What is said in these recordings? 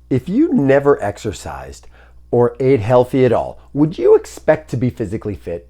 If you never exercised or ate healthy at all, would you expect to be physically fit?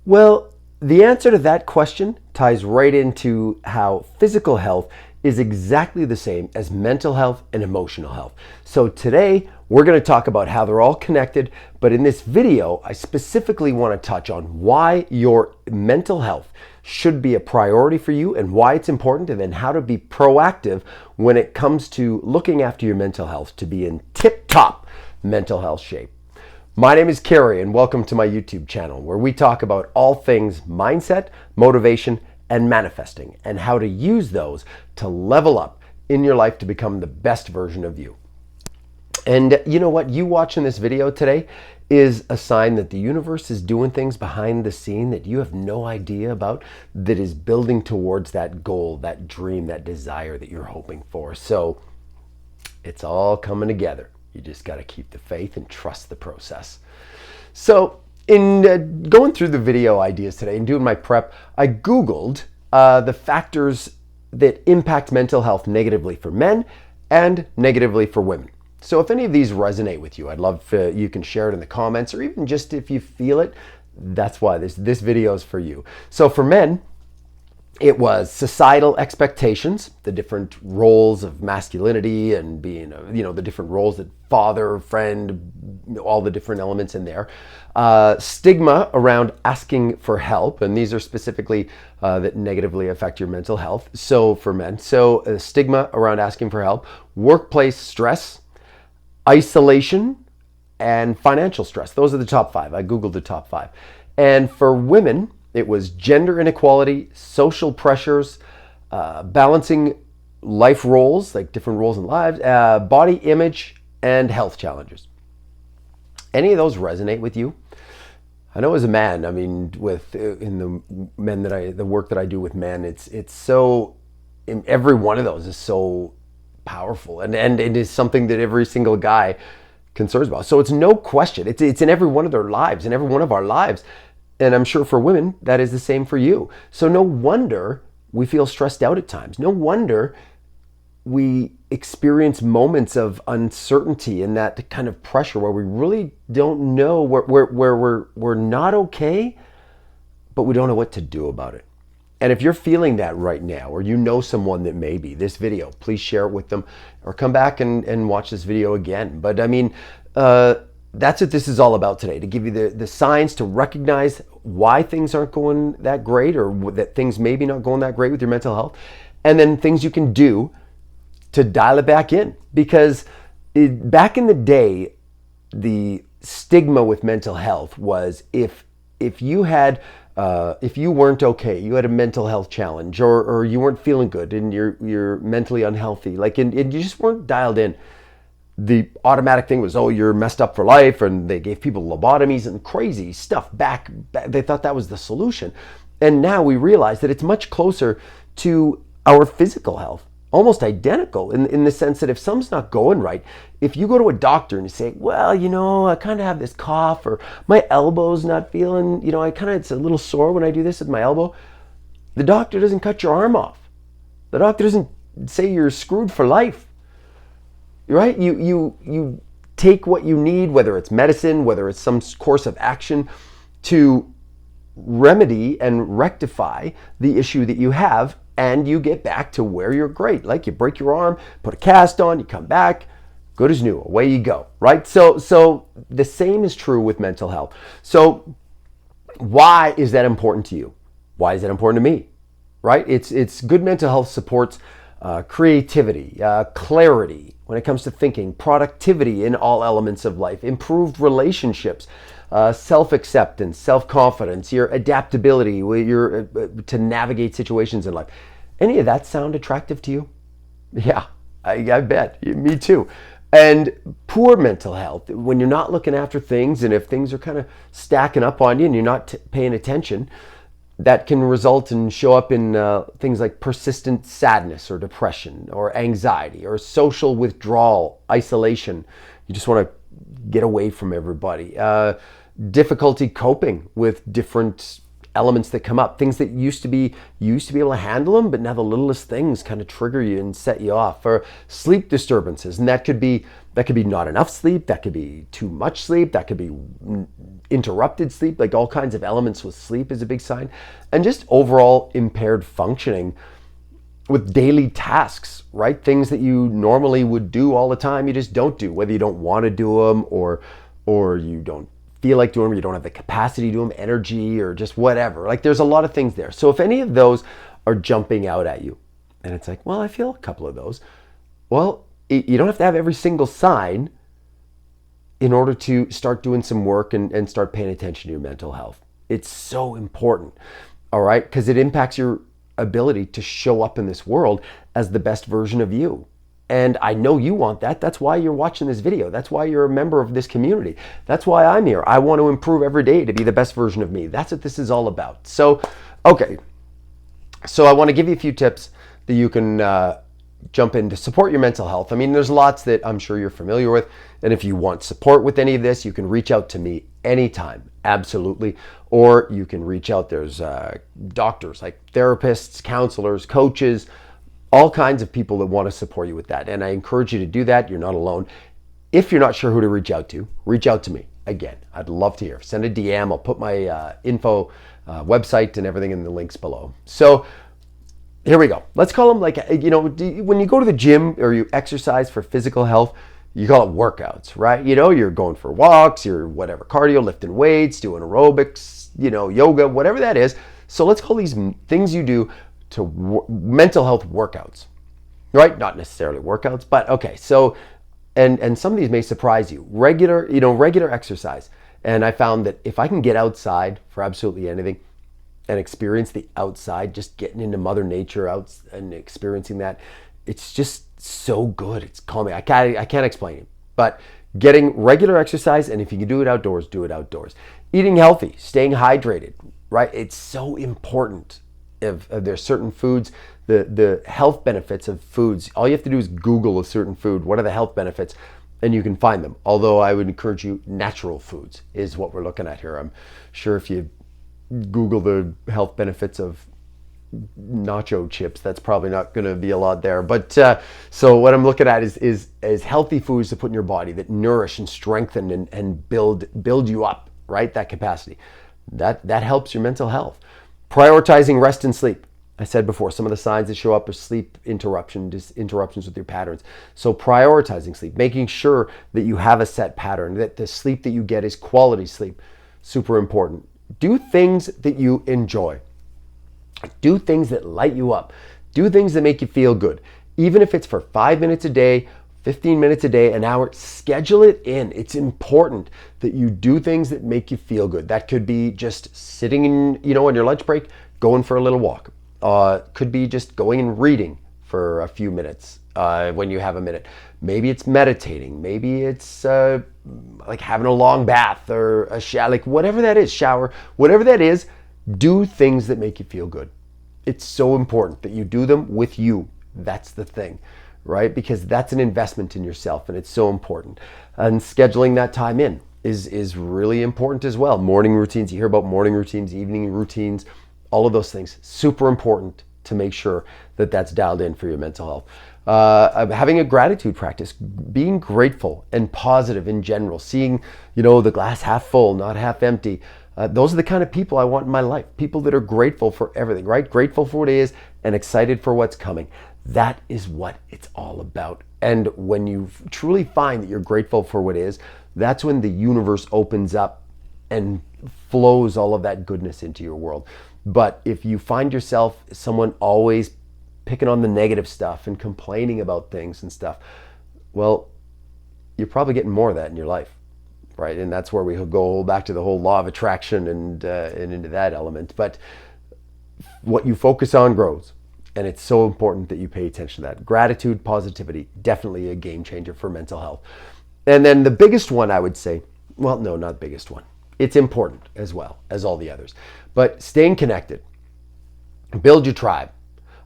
Well, the answer to that question ties right into how physical health is exactly the same as mental health and emotional health. So today, we're going to talk about how they're all connected, but in this video, I specifically want to touch on why your mental health should be a priority for you and why it's important, and then how to be proactive when it comes to looking after your mental health to be in tip-top mental health shape. My name is Cary, and welcome to my YouTube channel, where we talk about all things mindset, motivation, and manifesting, and how to use those to level up in your life to become the best version of you. And you know what? You watching this video today is a sign that the universe is doing things behind the scene that you have no idea about, that is building towards that goal, that dream, that desire that you're hoping for. So it's all coming together. You just got to keep the faith and trust the process. So in going through the video ideas today and doing my prep, I Googled the factors that impact mental health negatively for men and negatively for women. So if any of these resonate with you, I'd love if you can share it in the comments, or even just if you feel it, that's why this video is for you. So for men, it was societal expectations, the different roles of masculinity and being, the different roles that father, friend, all the different elements in there. Stigma around asking for help, and these are specifically that negatively affect your mental health. So for men, stigma around asking for help, workplace stress, isolation, and financial stress. Those are the top 5. I Googled the top 5. And for women, it was gender inequality, social pressures, balancing life roles, like different roles in lives, body image, and health challenges. Any of those resonate with you? I know as a man, in the work that I do with men, it's so, every one of those is so powerful, and it is something that every single guy concerns about. So it's no question, it's in every one of their lives, in every one of our lives. And I'm sure for women, that is the same for you. So no wonder we feel stressed out at times. No wonder we experience moments of uncertainty and that kind of pressure where we really don't know, where we're not okay, but we don't know what to do about it. And if you're feeling that right now, or you know someone that may be, this video, please share it with them, or come back and watch this video again. But that's what this is all about today, to give you the signs to recognize why things aren't going that great, or that things maybe not going that great with your mental health, and then things you can do to dial it back in. Because back in the day, the stigma with mental health was if you weren't okay, you had a mental health challenge, or you weren't feeling good and you're mentally unhealthy, and you just weren't dialed in, the automatic thing was, oh, you're messed up for life, and they gave people lobotomies and crazy stuff back. They thought that was the solution. And now we realize that it's much closer to our physical health, almost identical in the sense that if something's not going right, if you go to a doctor and you say, well, I kind of have this cough, or my elbow's not feeling, it's a little sore when I do this with my elbow, the doctor doesn't cut your arm off. The doctor doesn't say you're screwed for life. Right? You take what you need, whether it's medicine, whether it's some course of action, to remedy and rectify the issue that you have, and you get back to where you're great. Like, you break your arm, put a cast on, you come back, good as new, away you go, right? So the same is true with mental health. So why is that important to you? Why is that important to me? Right? It's good mental health supports creativity, clarity when it comes to thinking, productivity in all elements of life, improved relationships, self-acceptance, self-confidence, your adaptability, to navigate situations in life. Any of that sound attractive to you? Yeah, I bet. Me too. And poor mental health, when you're not looking after things, and if things are kind of stacking up on you and you're not paying attention, that can result and show up in things like persistent sadness or depression or anxiety or social withdrawal, isolation. You just want to get away from everybody. Difficulty coping with different elements that come up, things that you used to be able to handle them, but now the littlest things kind of trigger you and set you off. Or sleep disturbances, and that could be not enough sleep, that could be too much sleep, that could be interrupted sleep, like all kinds of elements with sleep is a big sign. And just overall impaired functioning with daily tasks, right? Things that you normally would do all the time, you just don't do, whether you don't want to do them or you don't feel like doing them, you don't have the capacity to do them, energy, or just whatever. Like there's a lot of things there. So if any of those are jumping out at you, and it's like, well, I feel a couple of those. Well, you don't have to have every single sign in order to start doing some work and start paying attention to your mental health. It's so important, all right? Because it impacts your ability to show up in this world as the best version of you. And I know you want that. That's why you're watching this video. That's why you're a member of this community. That's why I'm here. I want to improve every day to be the best version of me. That's what this is all about. So, okay. So I want to give you a few tips that you can jump in to support your mental health. I mean, there's lots that I'm sure you're familiar with. And if you want support with any of this, you can reach out to me anytime. Absolutely. Or you can reach out. There's doctors, like therapists, counselors, coaches, all kinds of people that want to support you with that. And I encourage you to do that. You're not alone. If you're not sure who to reach out to me. Again, I'd love to hear. Send a DM. I'll put my info, website and everything in the links below. So here we go. Let's call them like, when you go to the gym or you exercise for physical health, you call it workouts, right? You're going for walks, you're whatever, cardio, lifting weights, doing aerobics, yoga, whatever that is. So let's call these things you do to mental health workouts, right? Not necessarily workouts, but okay. So, and some of these may surprise you. Regular exercise. And I found that if I can get outside for absolutely anything and experience the outside, just getting into Mother Nature out and experiencing that, it's just so good. It's calming. I can't explain it, but getting regular exercise, and if you can do it outdoors, do it outdoors. Eating healthy, staying hydrated, right? It's so important. If there's certain foods, the health benefits of foods, all you have to do is Google a certain food. What are the health benefits? And you can find them. Although I would encourage you, natural foods is what we're looking at here. I'm sure if you Google the health benefits of nacho chips, that's probably not going to be a lot there. But so what I'm looking at is healthy foods to put in your body that nourish and strengthen and build you up, right? That capacity. That helps your mental health. Prioritizing rest and sleep. I said before, some of the signs that show up are sleep interruptions with your patterns. So prioritizing sleep, making sure that you have a set pattern, that the sleep that you get is quality sleep. Super important. Do things that you enjoy. Do things that light you up. Do things that make you feel good. Even if it's for 5 minutes a day, 15 minutes a day, an hour, schedule it in. It's important that you do things that make you feel good. That could be just sitting in, on your lunch break, going for a little walk. Could be just going and reading for a few minutes when you have a minute. Maybe it's meditating. Maybe it's like having a long bath or a shower, like whatever that is, shower, whatever that is, do things that make you feel good. It's so important that you do them with you. That's the thing, right? Because that's an investment in yourself, and it's so important. And scheduling that time in is really important as well. Morning routines, you hear about morning routines, evening routines, all of those things, super important to make sure that that's dialed in for your mental health. Having a gratitude practice, being grateful and positive in general, seeing, the glass half full, not half empty. Those are the kind of people I want in my life. People that are grateful for everything, right? Grateful for what is and excited for what's coming. That is what it's all about. And when you truly find that you're grateful for what is, that's when the universe opens up and flows all of that goodness into your world. But if you find yourself someone always picking on the negative stuff and complaining about things and stuff, well, you're probably getting more of that in your life, right? And that's where we go back to the whole law of attraction and into that element. But what you focus on grows. And it's so important that you pay attention to that. Gratitude, positivity, definitely a game changer for mental health. And then the biggest one, I would say, well, no, not biggest one. It's important as well as all the others. But staying connected, build your tribe.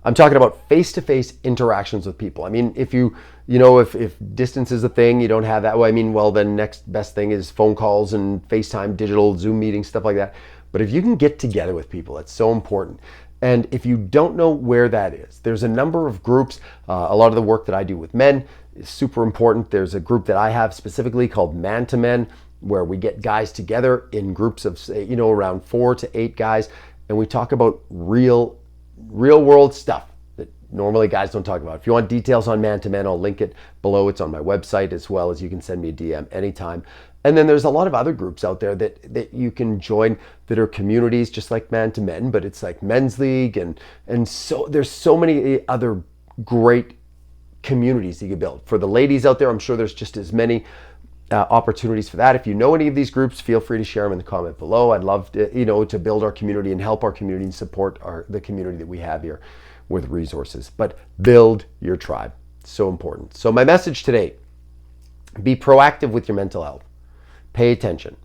I'm talking about face-to-face interactions with people. I mean, if if distance is a thing, you don't have that. Well, then next best thing is phone calls and FaceTime, digital Zoom meetings, stuff like that. But if you can get together with people, that's so important. And if you don't know where that is, there's a number of groups. A lot of the work that I do with men is super important. There's a group that I have specifically called Man to Men, where we get guys together in groups of, around 4 to 8 guys, and we talk about real world stuff that normally guys don't talk about. If you want details on Man to Men, I'll link it below. It's on my website, as well as you can send me a DM anytime. And then there's a lot of other groups out there that you can join that are communities just like Man to Men, but it's like Men's League, and so there's so many other great communities that you can build. For the ladies out there, I'm sure there's just as many opportunities for that. If you know any of these groups, feel free to share them in the comment below. I'd love to, to build our community and help our community and support the community that we have here with resources. But build your tribe. So important. So my message today, be proactive with your mental health. Pay attention,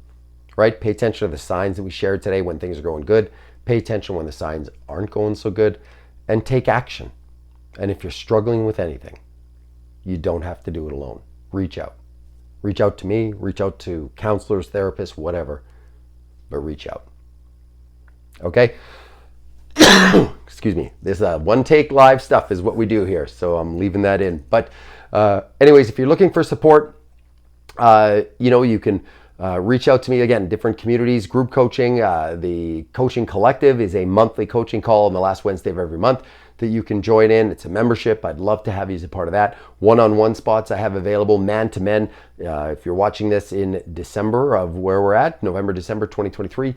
right? Pay attention to the signs that we shared today when things are going good. Pay attention when the signs aren't going so good, and take action. And if you're struggling with anything, you don't have to do it alone. Reach out. Reach out to me, reach out to counselors, therapists, whatever, but reach out. Okay? Excuse me. This one take live stuff is what we do here, so I'm leaving that in. But anyways, if you're looking for support, you can reach out to me. Again, different communities, group coaching. The Coaching Collective is a monthly coaching call on the last Wednesday of every month that you can join in. It's a membership. I'd love to have you as a part of that. One-on-one spots I have available. Man to Men. If you're watching this in December of where we're at, November, December 2023,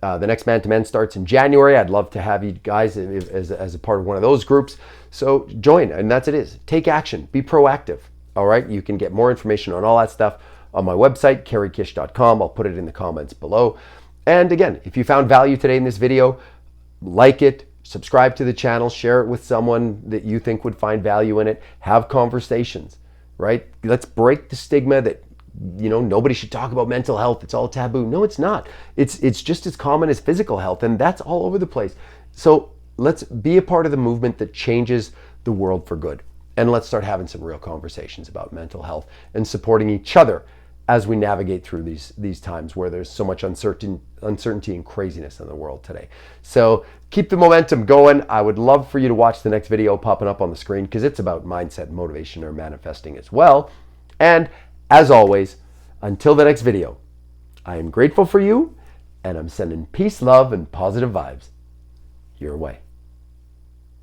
the next Man to Men starts in January. I'd love to have you guys as a part of one of those groups. So join, and that's it. Take action. Be proactive. All right? You can get more information on all that stuff on my website, carykish.com. I'll put it in the comments below. And again, if you found value today in this video, like it, subscribe to the channel, share it with someone that you think would find value in it. Have conversations, right? Let's break the stigma that, nobody should talk about mental health. It's all taboo. No, it's not. It's just as common as physical health, and that's all over the place. So let's be a part of the movement that changes the world for good. And let's start having some real conversations about mental health and supporting each other as we navigate through these times where there's so much uncertainty and craziness in the world today. So keep the momentum going. I would love for you to watch the next video popping up on the screen, because it's about mindset, motivation, or manifesting as well. And as always, until the next video, I am grateful for you, and I'm sending peace, love, and positive vibes your way.